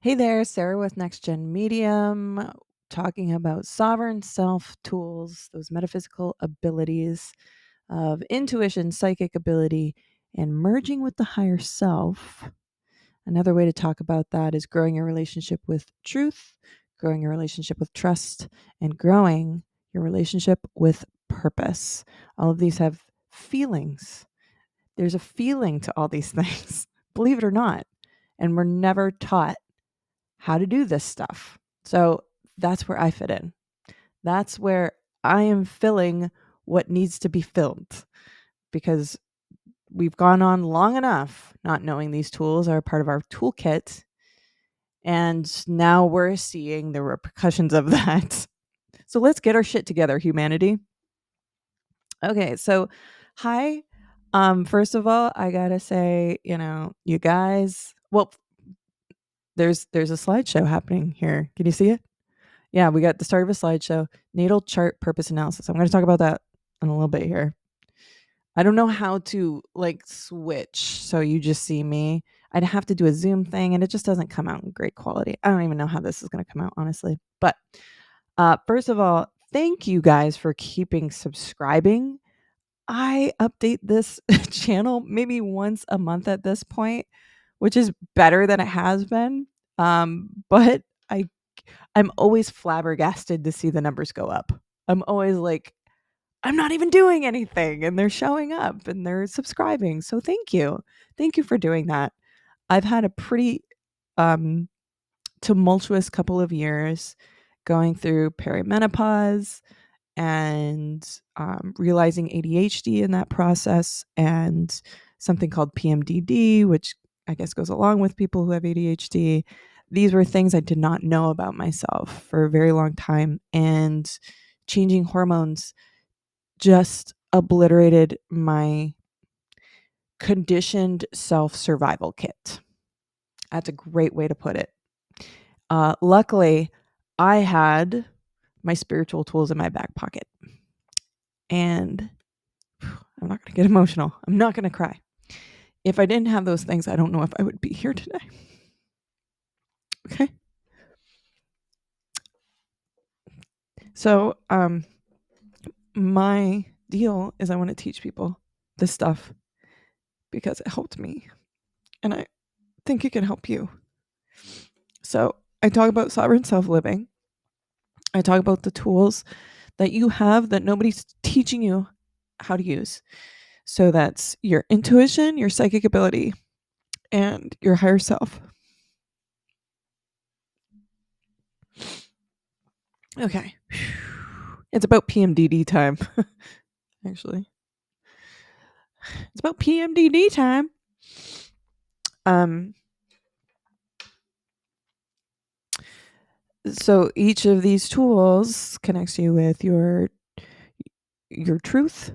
Hey there, Sarah with Next Gen Medium, talking about sovereign self tools, those metaphysical abilities of intuition, psychic ability, and merging with the higher self. Another way to talk about that is growing your relationship with truth, growing your relationship with trust, and growing your relationship with purpose. All of these have feelings. There's a feeling to all these things, believe it or not. And we're never taught how to do this stuff. So that's where I fit in. That's where I am filling what needs to be filled, because we've gone on long enough not knowing these tools are part of our toolkit. And now we're seeing the repercussions of that. So let's get our shit together, humanity. Okay, so hi. First of all, I gotta say, you guys, well, there's a slideshow happening here. Can you see it? Yeah, we got the start of a slideshow, natal chart purpose analysis. I'm going to talk about that in a little bit here. I don't know how to switch so you just see me. I'd have to do a Zoom thing and it just doesn't come out in great quality. I don't even know how this is going to come out, honestly. But first of all, thank you guys for keeping subscribing. I update this channel maybe once a month at this point, which is better than it has been. But I'm always flabbergasted to see the numbers go up. I'm always like, I'm not even doing anything and they're showing up and they're subscribing. So thank you. Thank you for doing that. I've had a pretty tumultuous couple of years going through perimenopause and realizing ADHD in that process, and something called PMDD, which I guess goes along with people who have ADHD. These were things I did not know about myself for a very long time, and changing hormones just obliterated my conditioned self-survival kit. That's a great way to put it. Luckily, I had my spiritual tools in my back pocket. And I'm not going to get emotional. I'm not going to cry. If I didn't have those things, I don't know if I would be here today. Okay. So, my deal is I want to teach people this stuff because it helped me. And I think it can help you. So, I talk about sovereign self-living. I talk about the tools that you have that nobody's teaching you how to use. So that's your intuition, your psychic ability, and your higher self. Okay. It's about PMDD time. Actually. It's about PMDD time. So each of these tools connects you with your truth,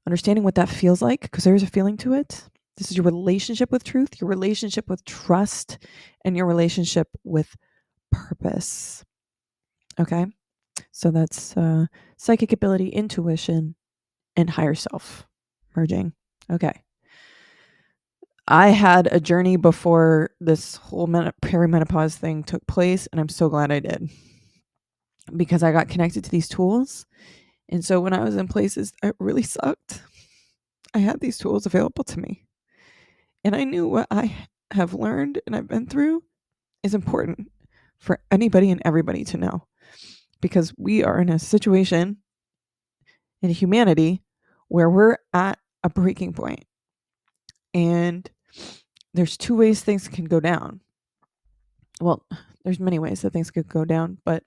understanding what that feels like, because there's a feeling to it. This is your relationship with truth, your relationship with trust, and your relationship with purpose. Okay? So that's psychic ability, intuition, and higher self merging. Okay. I had a journey before this whole perimenopause thing took place, and I'm so glad I did, because I got connected to these tools. And so when I was in places that really sucked, I had these tools available to me. And I knew what I have learned and I've been through is important for anybody and everybody to know, because we are in a situation in humanity where we're at a breaking point. And there's two ways things can go down. Well, there's many ways that things could go down, but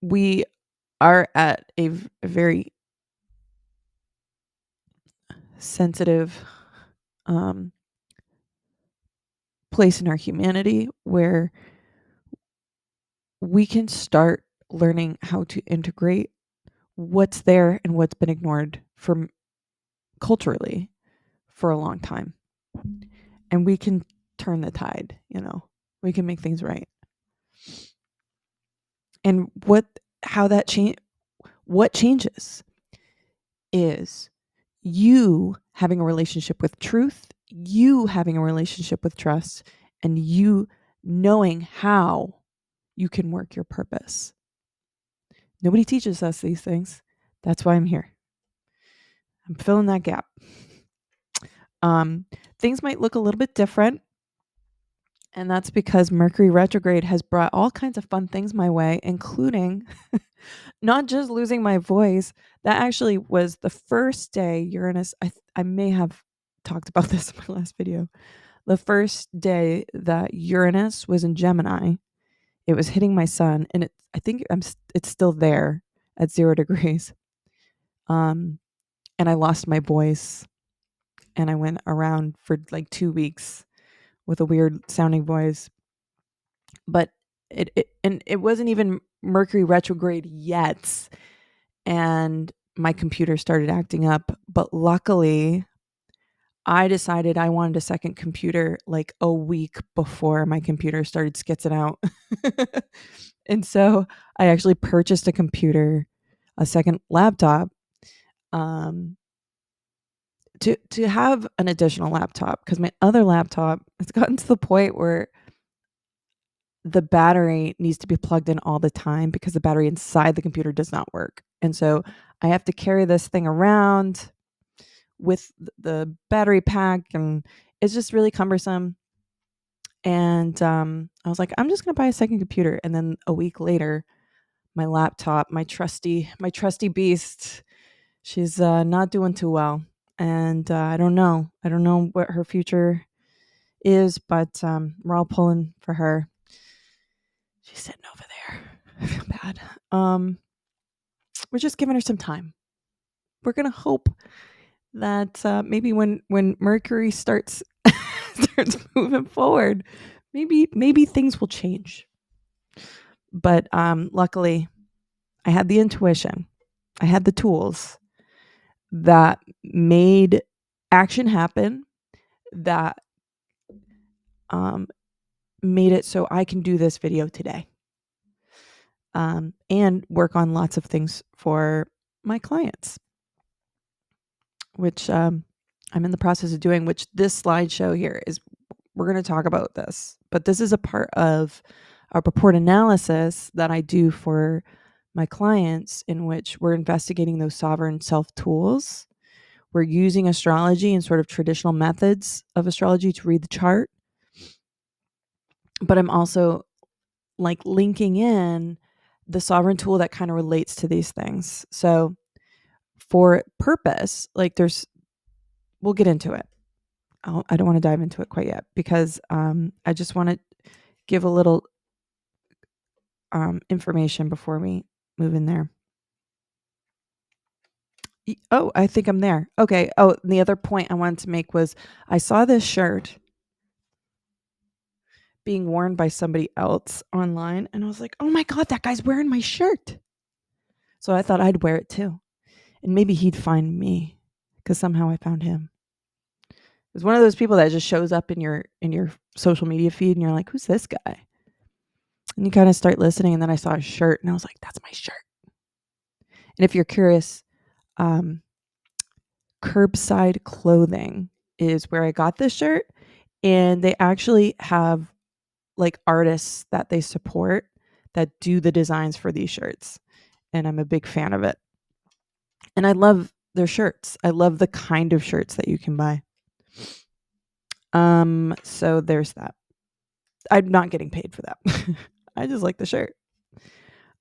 we are at a very sensitive place in our humanity where we can start learning how to integrate what's there and what's been ignored from culturally for a long time. And we can turn the tide, we can make things right. And what changes is you having a relationship with truth, you having a relationship with trust, and you knowing how you can work your purpose. Nobody teaches us these things. That's why I'm here. I'm filling that gap. Things might look a little bit different, and that's because Mercury Retrograde has brought all kinds of fun things my way, including not just losing my voice. That actually was the first day Uranus, I may have talked about this in my last video. The first day that Uranus was in Gemini, it was hitting my sun, and I think it's still there at 0 degrees. And I lost my voice, and I went around for like 2 weeks with a weird sounding voice. But it wasn't even Mercury retrograde yet, and my computer started acting up. But luckily, I decided I wanted a second computer like a week before my computer started skitzing out. And so I actually purchased a computer, a second laptop, to have an additional laptop, because my other laptop, it's gotten to the point where the battery needs to be plugged in all the time because the battery inside the computer does not work. And so I have to carry this thing around with the battery pack, and it's just really cumbersome. And I was like, I'm just going to buy a second computer. And then a week later, my laptop, my trusty beast, she's not doing too well. And I don't know what her future is, but we're all pulling for her. She's sitting over there. I feel bad. We're just giving her some time. We're gonna hope that maybe when Mercury starts moving forward, maybe things will change. But luckily, I had the intuition, I had the tools that made action happen, that made it so I can do this video today, and work on lots of things for my clients, which I'm in the process of doing, which this slideshow here is, we're going to talk about this, but this is a part of a report analysis that I do for my clients, in which we're investigating those sovereign self tools. We're using astrology and sort of traditional methods of astrology to read the chart, but I'm also like linking in the sovereign tool that kind of relates to these things. So for purpose, like we'll get into it. I don't want to dive into it quite yet, because I just want to give a little information before we move in there. Oh, I think I'm there. Okay. Oh, the other point I wanted to make was I saw this shirt being worn by somebody else online, and I was like, oh my God, that guy's wearing my shirt. So I thought I'd wear it too. And maybe he'd find me, because somehow I found him. It's one of those people that just shows up in your social media feed, and you're like, who's this guy? And you kind of start listening, and then I saw a shirt, and I was like, that's my shirt. And if you're curious, Curbside Clothing is where I got this shirt, and they actually have like artists that they support that do the designs for these shirts, and I'm a big fan of it. And I love their shirts. I love the kind of shirts that you can buy. So there's that. I'm not getting paid for that. I just like the shirt.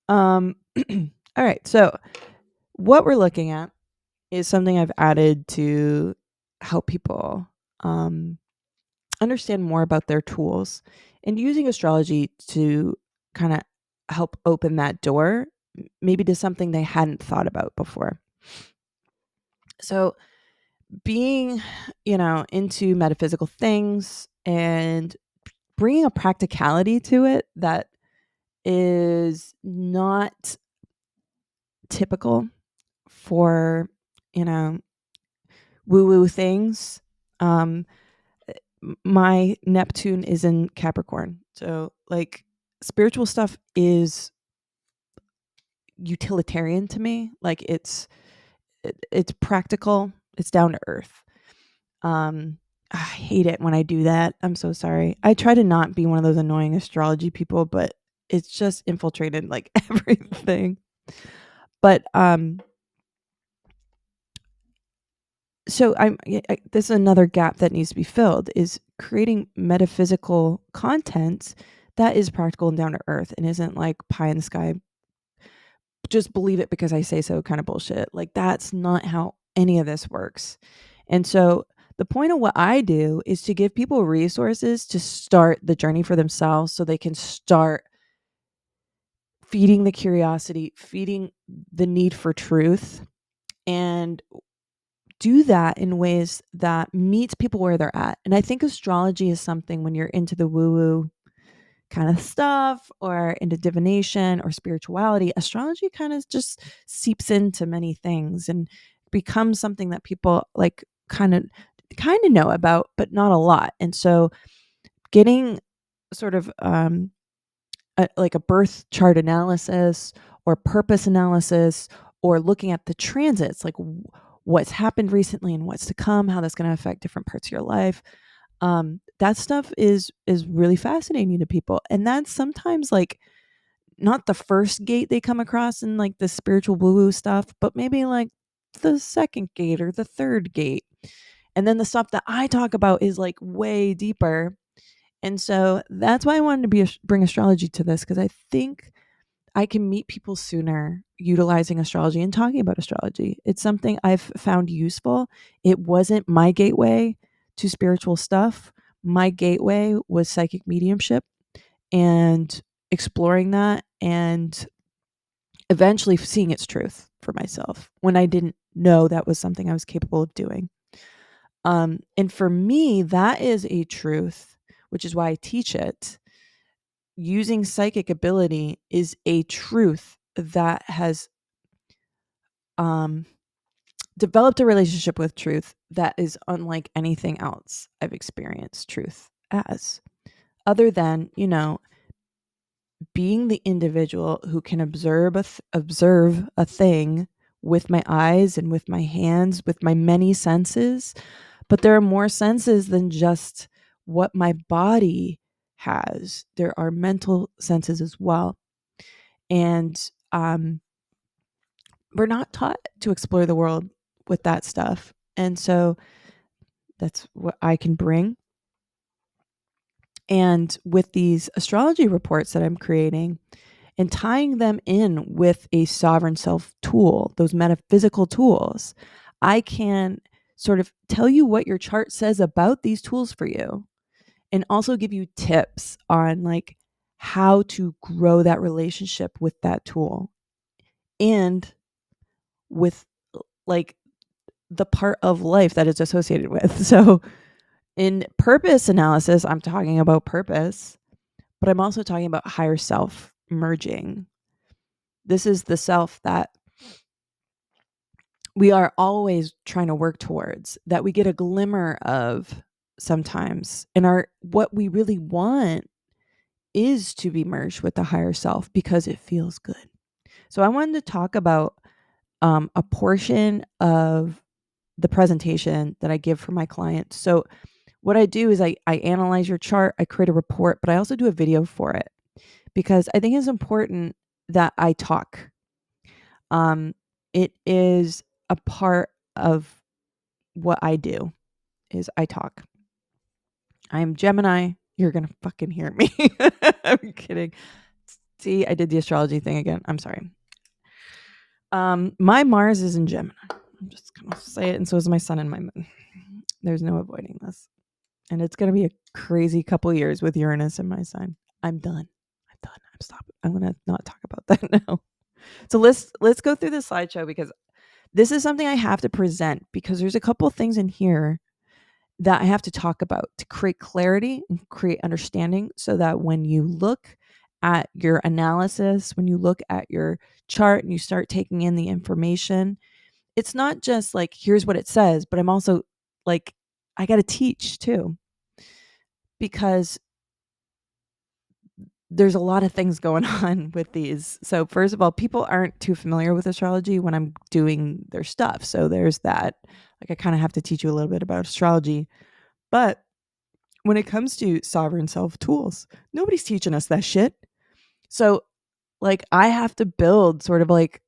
All right. So what we're looking at is something I've added to help people understand more about their tools, and using astrology to kind of help open that door, maybe to something they hadn't thought about before. So being, into metaphysical things and bringing a practicality to it that is not typical for, woo-woo things. My Neptune is in Capricorn. So like spiritual stuff is utilitarian to me. Like it's practical, it's down to earth. I hate it when I do that. I'm so sorry. I try to not be one of those annoying astrology people, but it's just infiltrated like everything. But so this is another gap that needs to be filled, is creating metaphysical content that is practical and down to earth and isn't like pie in the sky, just believe it because I say so kind of bullshit. Like, that's not how any of this works. And so the point of what I do is to give people resources to start the journey for themselves so they can start feeding the curiosity, feeding the need for truth, and do that in ways that meets people where they're at. And I think astrology is something, when you're into the woo-woo kind of stuff or into divination or spirituality, astrology kind of just seeps into many things and becomes something that people like kind of know about, but not a lot. And so getting sort of like a birth chart analysis or purpose analysis, or looking at the transits, like what's happened recently and what's to come, how that's going to affect different parts of your life. That stuff is really fascinating to people. And that's sometimes like not the first gate they come across in like the spiritual woo-woo stuff, but maybe like the second gate or the third gate. And then the stuff that I talk about is like way deeper. And so that's why I wanted to bring astrology to this, because I think I can meet people sooner utilizing astrology and talking about astrology. It's something I've found useful. It wasn't my gateway to spiritual stuff. My gateway was psychic mediumship and exploring that, and eventually seeing its truth for myself when I didn't know that was something I was capable of doing. And for me, that is a truth, which is why I teach it. Using psychic ability is a truth that has developed a relationship with truth that is unlike anything else I've experienced truth as, other than, being the individual who can observe a thing with my eyes and with my hands, with my many senses. But there are more senses than just what my body has. There are mental senses as well. And we're not taught to explore the world with that stuff. And so that's what I can bring. And with these astrology reports that I'm creating and tying them in with a sovereign self tool, those metaphysical tools, I can sort of tell you what your chart says about these tools for you, and also give you tips on like how to grow that relationship with that tool and with like the part of life that it's associated with. So in purpose analysis, I'm talking about purpose, but I'm also talking about higher self merging. This is the self that we are always trying to work towards, that we get a glimmer of sometimes. And what we really want is to be merged with the higher self because it feels good. So I wanted to talk about a portion of the presentation that I give for my clients. So what I do is I analyze your chart, I create a report, but I also do a video for it because I think it's important that I talk. It is a part of what I do is I talk. I'm Gemini. You're going to fucking hear me. I'm kidding. See, I did the astrology thing again. I'm sorry. My Mars is in Gemini. I'm just going to say it. And so is my sun and my moon. There's no avoiding this. And it's going to be a crazy couple years with Uranus in my sign. I'm done. I'm stopping. I'm going to not talk about that now. So let's go through the slideshow, because this is something I have to present, because there's a couple things in here that I have to talk about to create clarity and create understanding, so that when you look at your analysis, when you look at your chart and you start taking in the information, it's not just like, here's what it says, but I'm also like, I got to teach too, because there's a lot of things going on with these. So first of all, people aren't too familiar with astrology when I'm doing their stuff. So there's that. Like, I kind of have to teach you a little bit about astrology. But when it comes to sovereign self tools, nobody's teaching us that shit. So like I have to build sort of like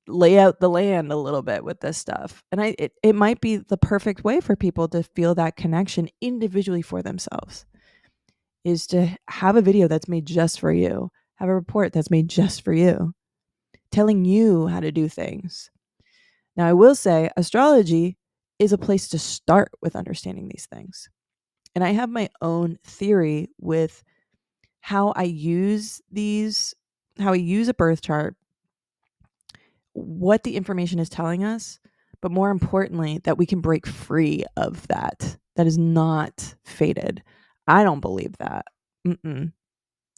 lay out the land a little bit with this stuff. And it might be the perfect way for people to feel that connection individually for themselves is to have a video that's made just for you, have a report that's made just for you, telling you how to do things. Now, I will say astrology is a place to start with understanding these things. And I have my own theory with how I use a birth chart, what the information is telling us, but more importantly, that we can break free of that. That is not fated. I don't believe that. Mm-mm.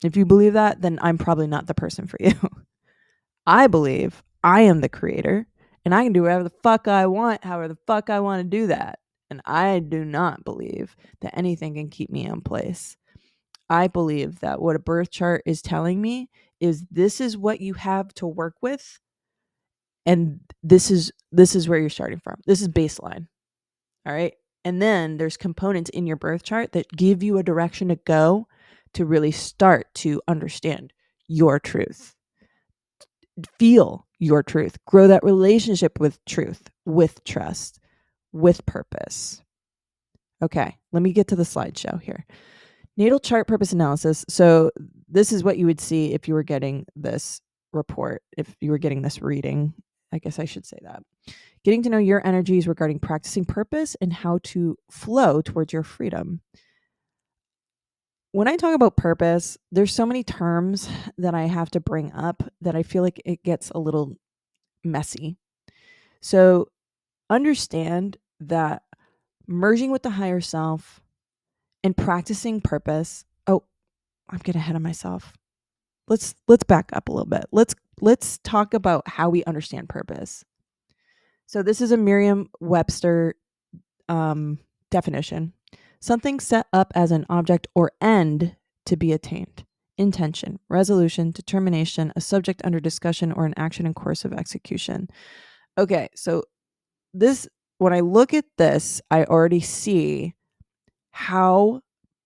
If you believe that, then I'm probably not the person for you. I believe I am the creator and I can do whatever the fuck I want, however the fuck I want to do that. And I do not believe that anything can keep me in place. I believe that what a birth chart is telling me is this is what you have to work with. And this is where you're starting from. This is baseline. All right. And then there's components in your birth chart that give you a direction to go to really start to understand your truth. Feel your truth. Grow that relationship with truth, with trust, with purpose. Okay, let me get to the slideshow here. Natal chart purpose analysis. So this is what you would see if you were getting this report, if you were getting this reading. I guess I should say that. Getting to know your energies regarding practicing purpose and how to flow towards your freedom. When I talk about purpose, there's so many terms that I have to bring up that I feel like it gets a little messy. So understand that merging with the higher self and practicing purpose. Oh, I'm getting ahead of myself. Let's back up a little bit. Let's talk about how we understand purpose. So this is a Merriam-Webster definition. Something set up as an object or end to be attained. Intention, resolution, determination, a subject under discussion, or an action in course of execution. Okay, so when I look at this, I already see how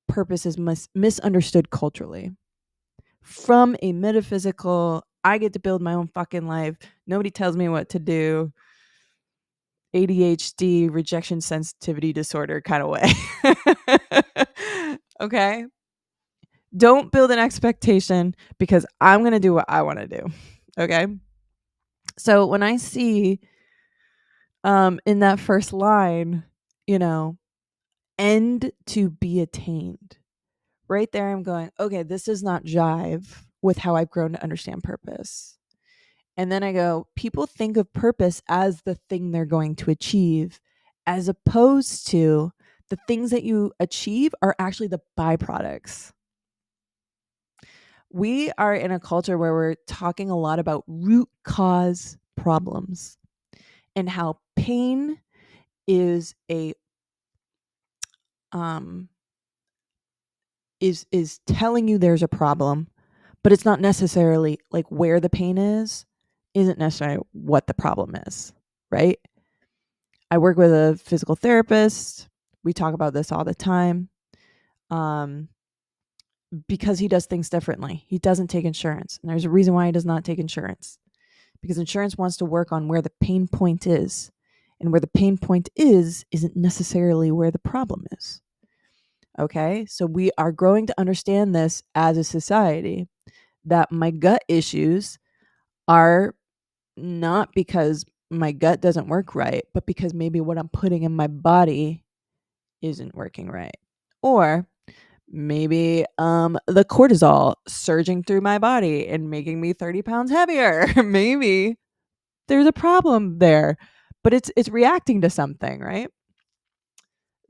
purpose is misunderstood culturally. From a metaphysical, I get to build my own fucking life. Nobody tells me what to do. ADHD, rejection sensitivity disorder kind of way. Okay? Don't build an expectation because I'm going to do what I want to do. Okay? So when I see in that first line, end to be attained. Right there I'm going, okay, this does not jive with how I've grown to understand purpose. And then I go, people think of purpose as the thing they're going to achieve, as opposed to the things that you achieve are actually the byproducts. We are in a culture where we're talking a lot about root cause problems and how pain is is telling you there's a problem, but it's not necessarily like where the pain isn't necessarily what the problem is, right? I work with a physical therapist. We talk about this all the time. Because he does things differently. He doesn't take insurance. And there's a reason why he does not take insurance. Because insurance wants to work on where the pain point is. And where the pain point isn't necessarily where the problem is. Okay? So we are growing to understand this as a society, that my gut issues are not because my gut doesn't work right, but because maybe what I'm putting in my body isn't working right. Or maybe the cortisol surging through my body and making me 30 pounds heavier. Maybe there's a problem there, but it's reacting to something, right?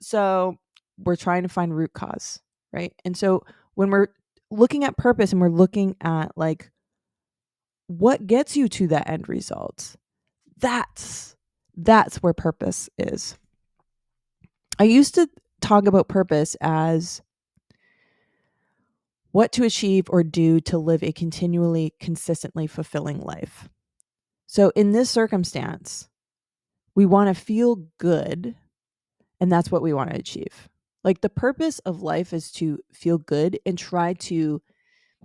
So we're trying to find root cause, right? And so when we're looking at purpose and we're looking at like what gets you to that end result, that's where purpose is. I used to talk about purpose as what to achieve or do to live a continually, consistently fulfilling life. So in this circumstance, we want to feel good, and that's what we want to achieve. Like, the purpose of life is to feel good and try to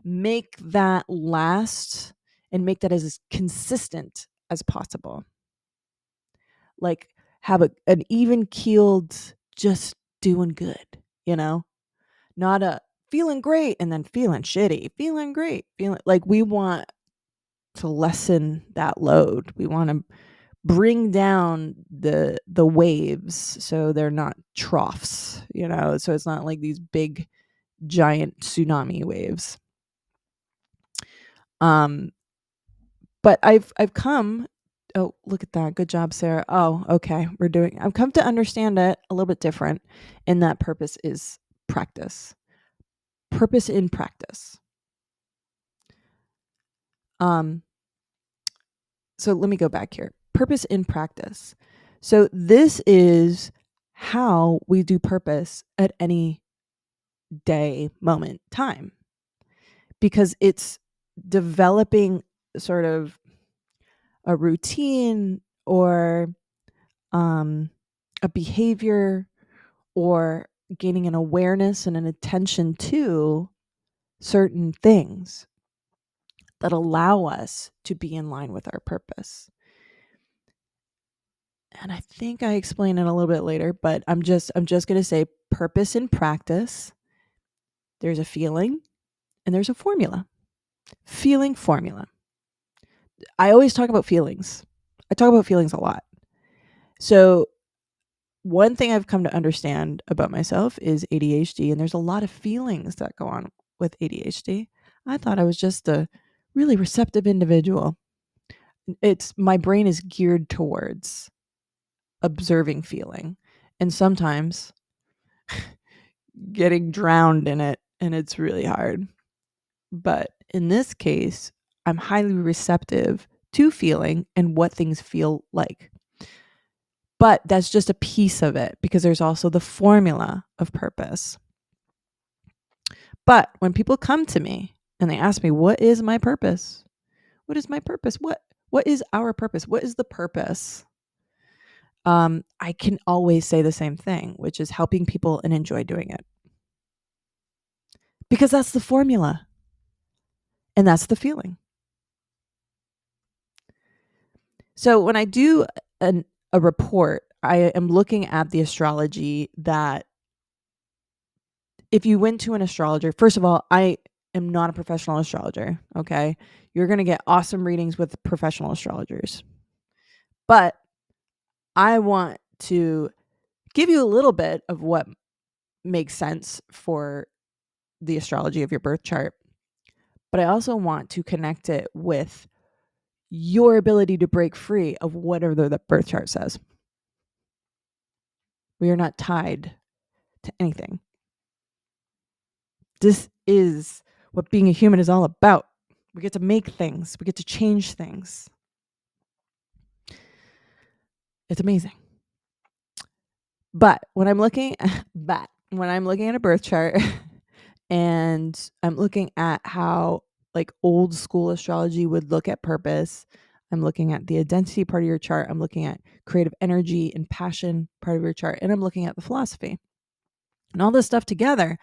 make that last and make that as consistent as possible. Like, have an even keeled, just doing good, not a feeling great and then feeling shitty, feeling great, feeling like we want to lessen that load. We want to bring down the waves so they're not troughs, so it's not like these big giant tsunami waves. But I've come, oh, look at that. Good job, Sarah. Oh, okay. I've come to understand it a little bit different, and that purpose is practice. Purpose in practice. So let me go back here. Purpose in practice. So this is how we do purpose at any day, moment, time, because it's developing sort of a routine or a behavior or gaining an awareness and an attention to certain things that allow us to be in line with our purpose. And I think I explain it a little bit later, but I'm just going to say purpose in practice. There's a feeling and there's a formula. Feeling formula. I always talk about feelings. I talk about feelings a lot. So one thing I've come to understand about myself is ADHD, and there's a lot of feelings that go on with ADHD. I thought I was just a really receptive individual. My brain is geared towards observing feeling, and sometimes getting drowned in it, and it's really hard. But in this case, I'm highly receptive to feeling and what things feel like. But that's just a piece of it, because there's also the formula of purpose. But when people come to me and they ask me, what is my purpose? What is my purpose? What is our purpose? What is the purpose? I can always say the same thing, which is helping people and enjoy doing it. Because that's the formula. And that's the feeling. So when I do a report, I am looking at the astrology that if you went to an astrologer, first of all, I am not a professional astrologer, okay? You're going to get awesome readings with professional astrologers. But I want to give you a little bit of what makes sense for the astrology of your birth chart. But I also want to connect it with your ability to break free of whatever the birth chart says. We are not tied to anything. This is what being a human is all about. We get to make things. We get to change things. It's amazing. But when I'm looking at a birth chart and I'm looking at how like old school astrology would look at purpose, I'm looking at the identity part of your chart, I'm looking at creative energy and passion part of your chart, and I'm looking at the philosophy. And all this stuff together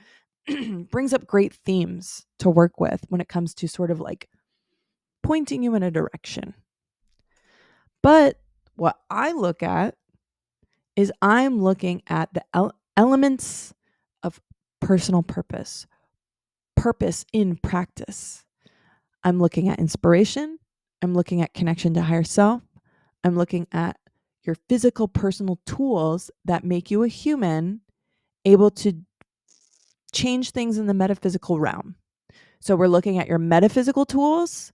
brings up great themes to work with when it comes to sort of like pointing you in a direction. But what I look at is I'm looking at the elements of personal purpose in practice. I'm looking at inspiration. I'm looking at connection to higher self. I'm looking at your physical personal tools that make you a human able to change things in the metaphysical realm. So we're looking at your metaphysical tools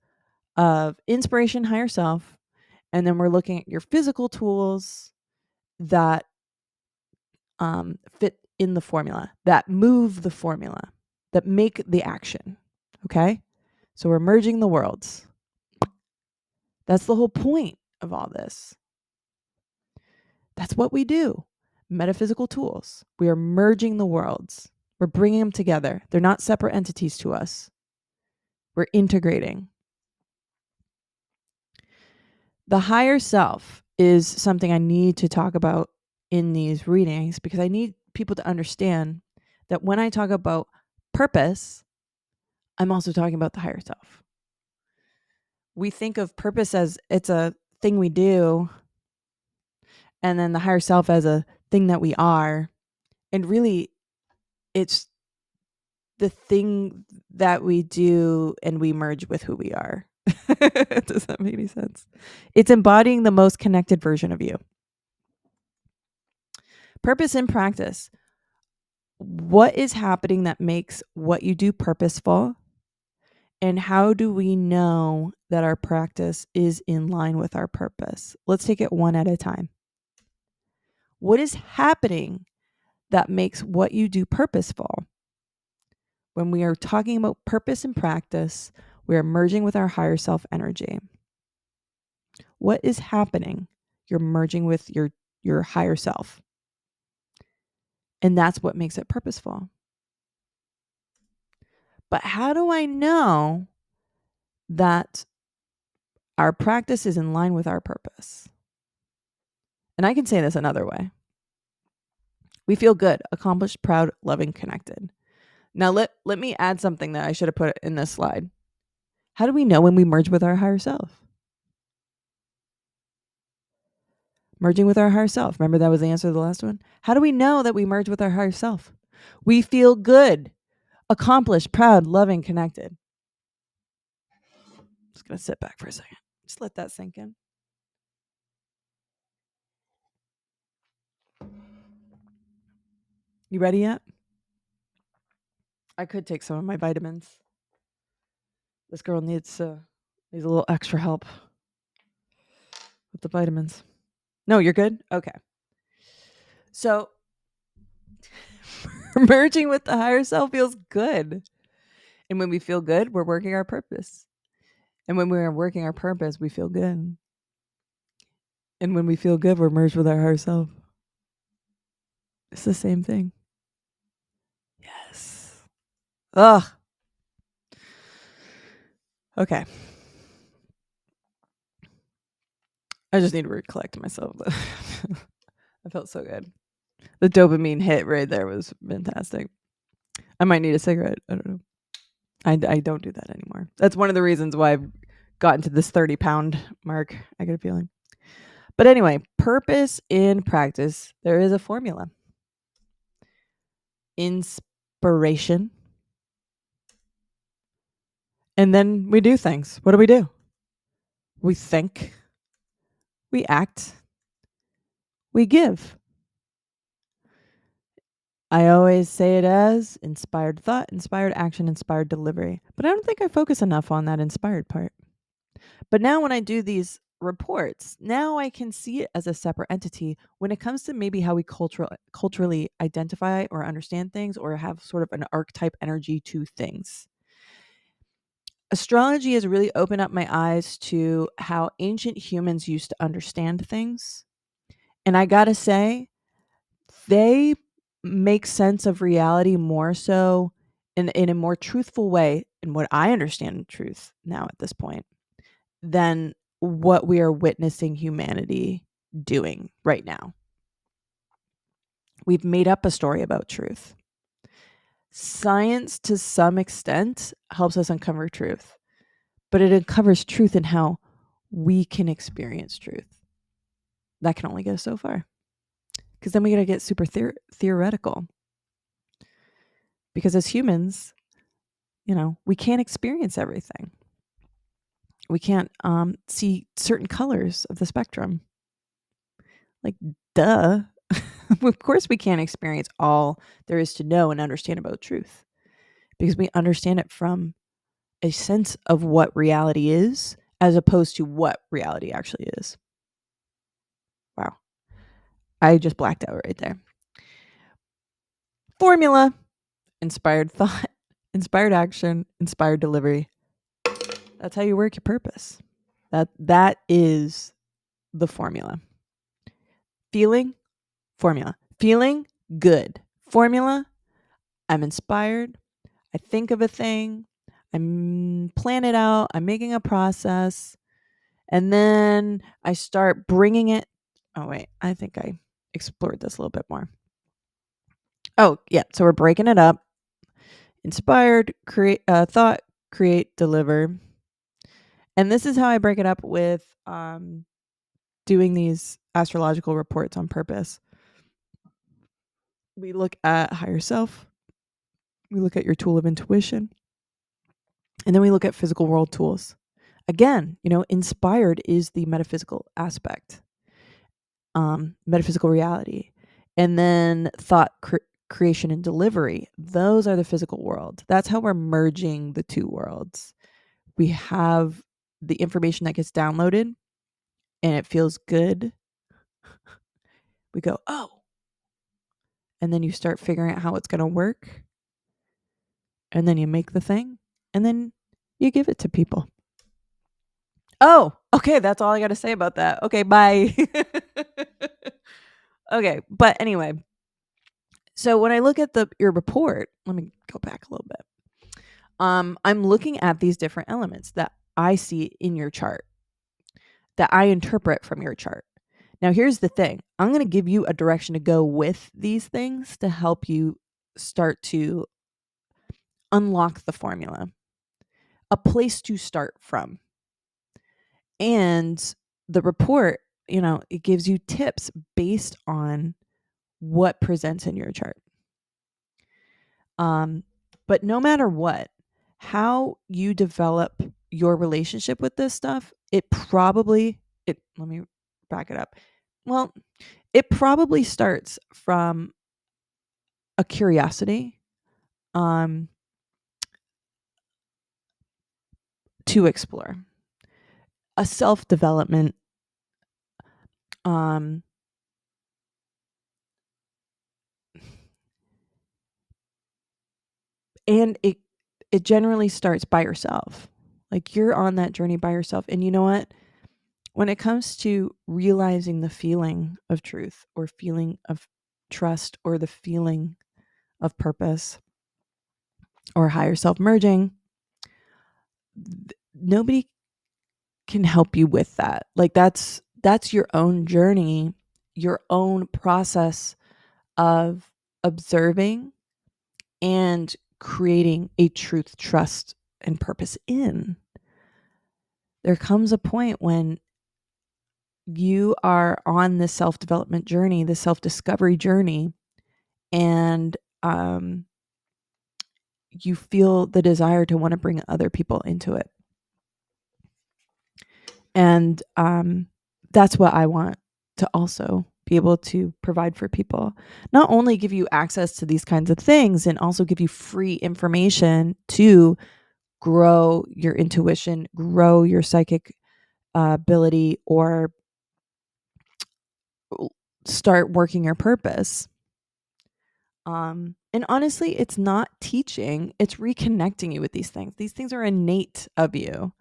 of inspiration, higher self, and then we're looking at your physical tools that fit in the formula, that move the formula, that make the action. Okay? So we're merging the worlds. That's the whole point of all this. That's what we do. Metaphysical tools. We are merging the worlds. We're bringing them together. They're not separate entities to us. We're integrating. The higher self is something I need to talk about in these readings because I need people to understand that when I talk about purpose, I'm also talking about the higher self. We think of purpose as it's a thing we do, and then the higher self as a thing that we are. And really, it's the thing that we do and we merge with who we are. Does that make any sense? It's embodying the most connected version of you. Purpose in practice. What is happening that makes what you do purposeful? And how do we know that our practice is in line with our purpose? Let's take it one at a time. What is happening that makes what you do purposeful? When we are talking about purpose and practice, we are merging with our higher self energy. What is happening? You're merging with your higher self. And that's what makes it purposeful. But how do I know that our practice is in line with our purpose? And I can say this another way. We feel good, accomplished, proud, loving, connected. Now let me add something that I should have put in this slide. How do we know when we merge with our higher self? Merging with our higher self. Remember that was the answer to the last one? How do we know that we merge with our higher self? We feel good, accomplished, proud, loving, connected. Just going to sit back for a second. Just let that sink in. You ready yet? I could take some of my vitamins. This girl needs a little extra help with the vitamins. No, you're good? Okay. So merging with the higher self feels good. And when we feel good, we're working our purpose. And when we're working our purpose, we feel good. And when we feel good, we're merged with our higher self. It's the same thing. Yes. Ugh. Okay. I just need to recollect myself. I felt so good. The dopamine hit right there was fantastic. I might need a cigarette. I don't know. I don't do that anymore. That's one of the reasons why I've gotten to this 30-pound mark. I get a feeling. But anyway, purpose in practice. There is a formula. Inspiration. And then we do things. What do? We think. We act. We give. I always say it as inspired thought, inspired action, inspired delivery. But I don't think I focus enough on that inspired part. But now when I do these reports, now I can see it as a separate entity when it comes to maybe how we culturally identify or understand things or have sort of an archetype energy to things. Astrology has really opened up my eyes to how ancient humans used to understand things. And I gotta say, they make sense of reality more so in a more truthful way, in what I understand truth now at this point, than what we are witnessing humanity doing right now. We've made up a story about truth. Science, to some extent, helps us uncover truth, but it uncovers truth in how we can experience truth. That can only get us so far, because then we got to get super theoretical. Because as humans, we can't experience everything. We can't see certain colors of the spectrum. Like, duh. Of course we can't experience all there is to know and understand about truth, because we understand it from a sense of what reality is as opposed to what reality actually is. Wow. I just blacked out right there. Formula: inspired thought, inspired action, inspired delivery. That's how you work your purpose. That is the formula. Feeling, formula. Feeling good. Formula: I'm inspired. I think of a thing. I'm plan it out. I'm making a process. And then I start bringing it. Oh, wait. I think I explored this a little bit more. Oh, yeah. So we're breaking it up. Inspired, thought, create, deliver. And this is how I break it up with doing these astrological reports on purpose. We look at higher self, we look at your tool of intuition, and then we look at physical world tools. Again, inspired is the metaphysical aspect, metaphysical reality. And then thought, creation, and delivery, those are the physical world. That's how we're merging the two worlds. We have the information that gets downloaded and it feels good. We go, oh. And then you start figuring out how it's going to work. And then you make the thing. And then you give it to people. Oh, okay. That's all I got to say about that. Okay, bye. Okay. But anyway, so when I look at your report, let me go back a little bit. I'm looking at these different elements that I see in your chart, that I interpret from your chart. Now, here's the thing. I'm going to give you a direction to go with these things to help you start to unlock the formula, a place to start from. And the report, it gives you tips based on what presents in your chart. But no matter what, how you develop your relationship with this stuff, let me back it up. Well, it probably starts from a curiosity to explore, a self-development, and it generally starts by yourself. Like, you're on that journey by yourself. And you know what? When it comes to realizing the feeling of truth or feeling of trust or the feeling of purpose or higher self merging, nobody can help you with that. Like, that's your own journey, your own process of observing and creating a truth, trust, and purpose in. There comes a point when you are on this self-development journey, the self-discovery journey, and you feel the desire to want to bring other people into it. And that's what I want to also be able to provide for people. Not only give you access to these kinds of things, and also give you free information to grow your intuition, grow your psychic ability, or start working your purpose. And honestly, it's not teaching, it's reconnecting you with these things. These things are innate of you,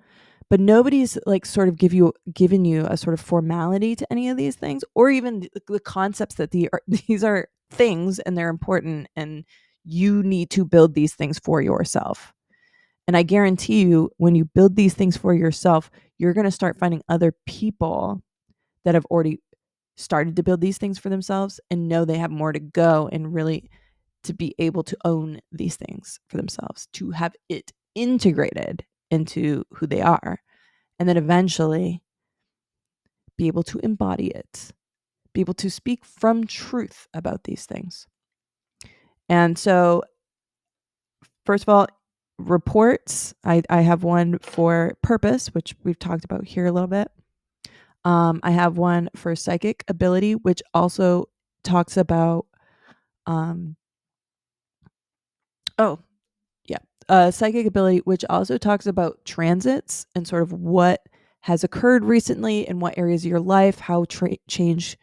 but nobody's like sort of given you a sort of formality to any of these things, or even the concepts that these are things and they're important and you need to build these things for yourself. And I guarantee you, when you build these things for yourself, you're going to start finding other people that have already started to build these things for themselves and know they have more to go, and really to be able to own these things for themselves, to have it integrated into who they are, and then eventually be able to embody it, be able to speak from truth about these things. And so, first of all, reports. I have one for purpose, which we've talked about here a little bit. I have one for psychic ability, which also talks about psychic ability, which also talks about transits and sort of what has occurred recently in what areas of your life, how change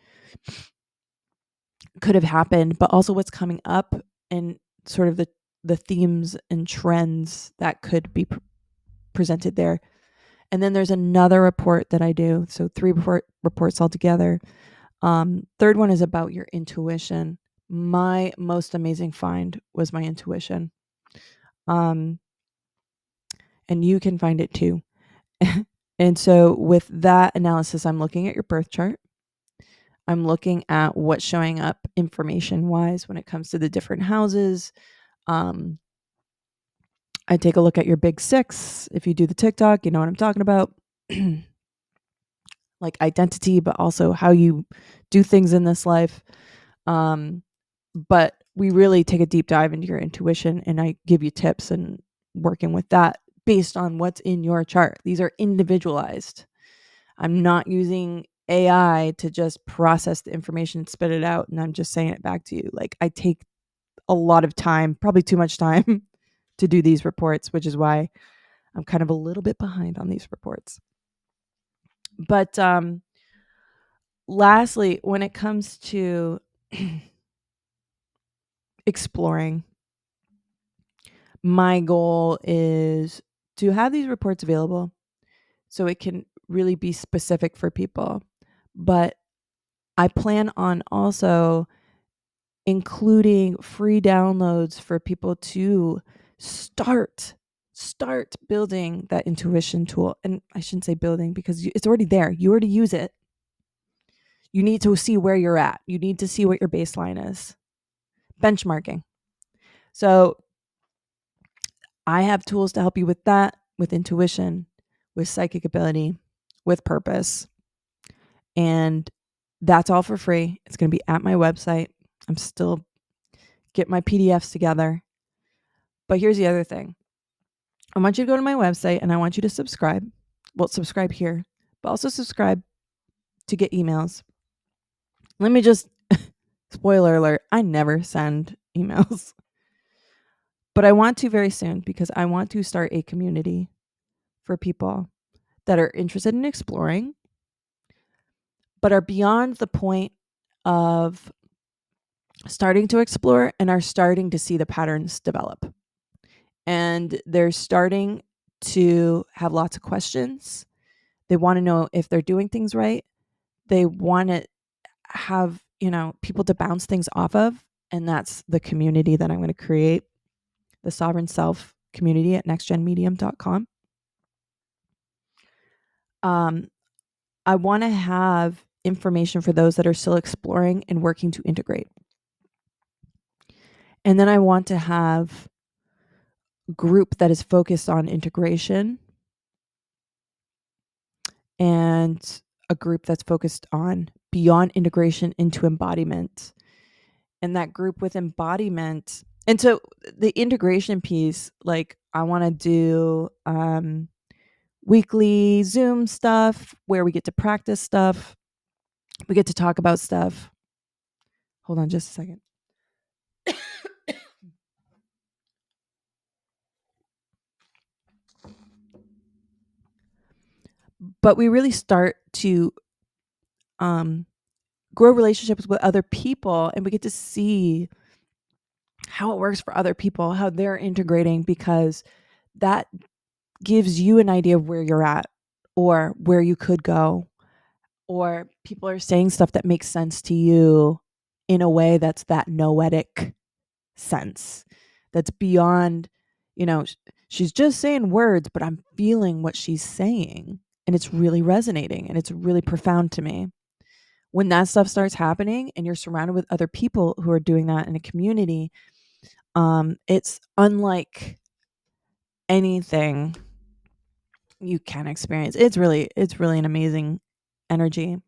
could have happened, but also what's coming up and sort of the themes and trends that could be presented there. And then there's another report that I do. So 3 reports altogether. Third one is about your intuition. My most amazing find was my intuition. And you can find it too. And so with that analysis, I'm looking at your birth chart. I'm looking at what's showing up information wise when it comes to the different houses. I take a look at your big six. If you do the TikTok, you know what I'm talking about. Like identity, but also how you do things in this life. But we really take a deep dive into your intuition, and I give you tips and working with that based on what's in your chart. These are individualized. I'm not using AI to just process the information and spit it out, and I'm just saying it back to you. Like, I take a lot of time, probably too much time, to do these reports, which is why I'm kind of a little bit behind on these reports. But lastly, when it comes to exploring, my goal is to have these reports available so it can really be specific for people. But I plan on also including free downloads for people to start building that intuition tool. And I shouldn't say building because it's already there. You already use it. You need to see where you're at. You need to see what your baseline is. Benchmarking. So I have tools to help you with that, with intuition, with psychic ability, with purpose. And that's all for free. It's going to be at my website. I'm still getting my PDFs together. But here's the other thing. I want you to go to my website and I want you to subscribe. Well, subscribe here, but also subscribe to get emails. Let me just, spoiler alert, I never send emails. But I want to very soon because I want to start a community for people that are interested in exploring, but are beyond the point of starting to explore and are starting to see the patterns develop. And they're starting to have lots of questions. They want to know if they're doing things right. They want to have, people to bounce things off of. And that's the community that I'm going to create, the Sovereign Self community at nextgenmedium.com. I want to have information for those that are still exploring and working to integrate. And then I want to have a group that is focused on integration and a group that's focused on beyond integration into embodiment. And that group with embodiment. And so the integration piece, like I want to do weekly Zoom stuff where we get to practice stuff. We get to talk about stuff. Hold on just a second. But we really start to grow relationships with other people, and we get to see how it works for other people, how they're integrating, because that gives you an idea of where you're at or where you could go, or people are saying stuff that makes sense to you in a way that's that noetic sense, that's beyond, she's just saying words, but I'm feeling what she's saying, and it's really resonating, and it's really profound to me. When that stuff starts happening and you're surrounded with other people who are doing that in a community, it's unlike anything you can experience. It's really an amazing energy.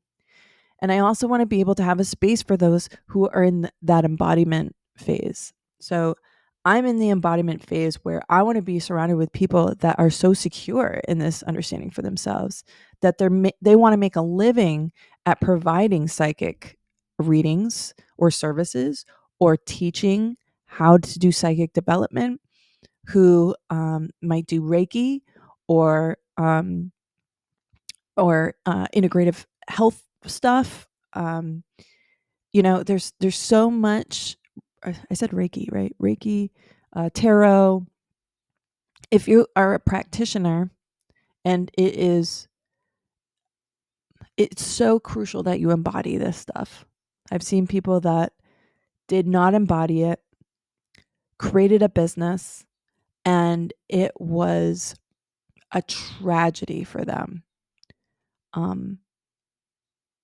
And I also want to be able to have a space for those who are in that embodiment phase. So I'm in the embodiment phase where I want to be surrounded with people that are so secure in this understanding for themselves that they want to make a living at providing psychic readings or services or teaching how to do psychic development, who might do Reiki or integrative health stuff. There's so much. I said Reiki, right? Reiki, tarot. If you are a practitioner, and it's so crucial that you embody this stuff. I've seen people that did not embody it, created a business, and it was a tragedy for them.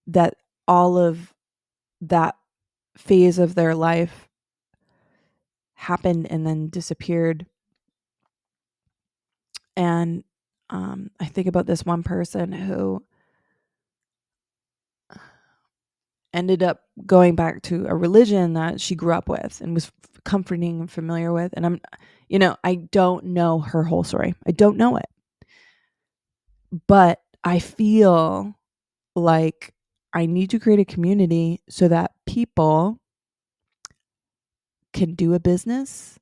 That all of that phase of their life happened and then disappeared. And I think about this one person who ended up going back to a religion that she grew up with and was comforting and familiar with. And I don't know her whole story. I don't know it. But I feel like I need to create a community so that people can do a business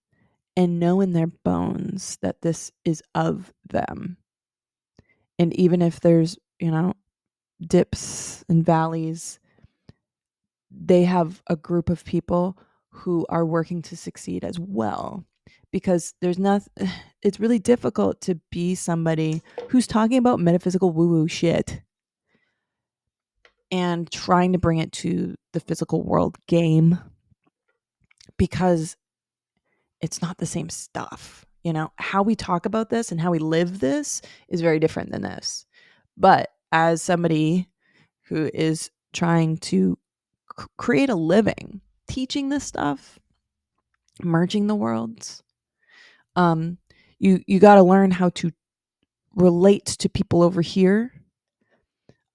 and know in their bones that this is of them. And even if there's, dips and valleys, they have a group of people who are working to succeed as well. Because it's really difficult to be somebody who's talking about metaphysical woo-woo shit and trying to bring it to the physical world game, because it's not the same stuff. How we talk about this and how we live this is very different than this. But as somebody who is trying to create a living teaching this stuff, merging the worlds, you got to learn how to relate to people over here,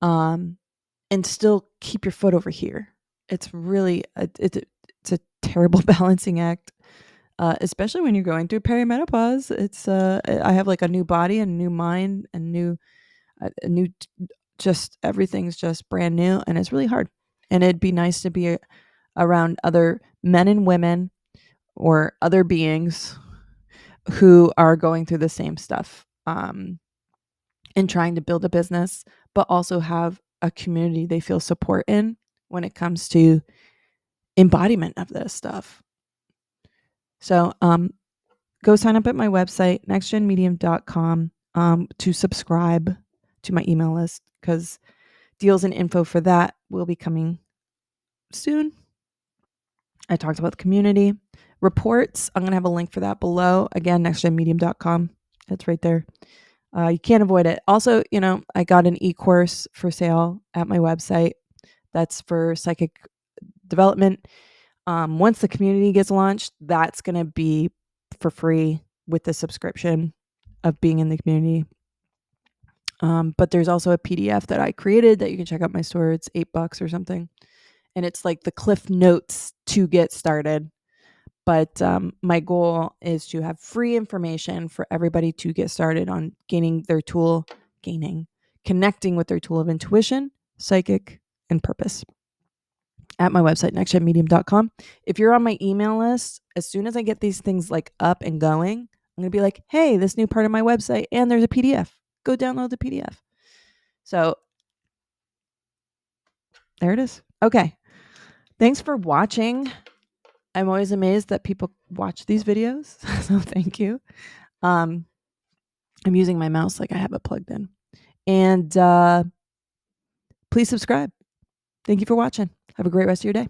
and still keep your foot over here. It's really it's a terrible balancing act, especially when you're going through perimenopause. It's I have like a new body and a new mind and a new just everything's just brand new, and it's really hard. And it'd be nice to be around other men and women or other beings who are going through the same stuff, and trying to build a business, but also have a community they feel support in when it comes to embodiment of this stuff. So go sign up at my website, nextgenmedium.com, to subscribe to my email list, because deals and info for that will be coming soon. I talked about the community reports. I'm going to have a link for that below. Again, nextgenmedium.com. That's right there. You can't avoid it. Also, I got an e-course for sale at my website. That's for psychic development. Once the community gets launched, that's going to be for free with the subscription of being in the community. But there's also a PDF that I created that you can check out my store. It's $8 or something. And it's like the cliff notes to get started. But my goal is to have free information for everybody to get started on connecting with their tool of intuition, psychic, and purpose at my website, nextgenmedium.com. If you're on my email list, as soon as I get these things like up and going, I'm going to be like, hey, this new part of my website, and there's a PDF. Go download the PDF. So there it is. Okay. Thanks for watching. I'm always amazed that people watch these videos. So thank you. I'm using my mouse like I have it plugged in. And please subscribe. Thank you for watching. Have a great rest of your day.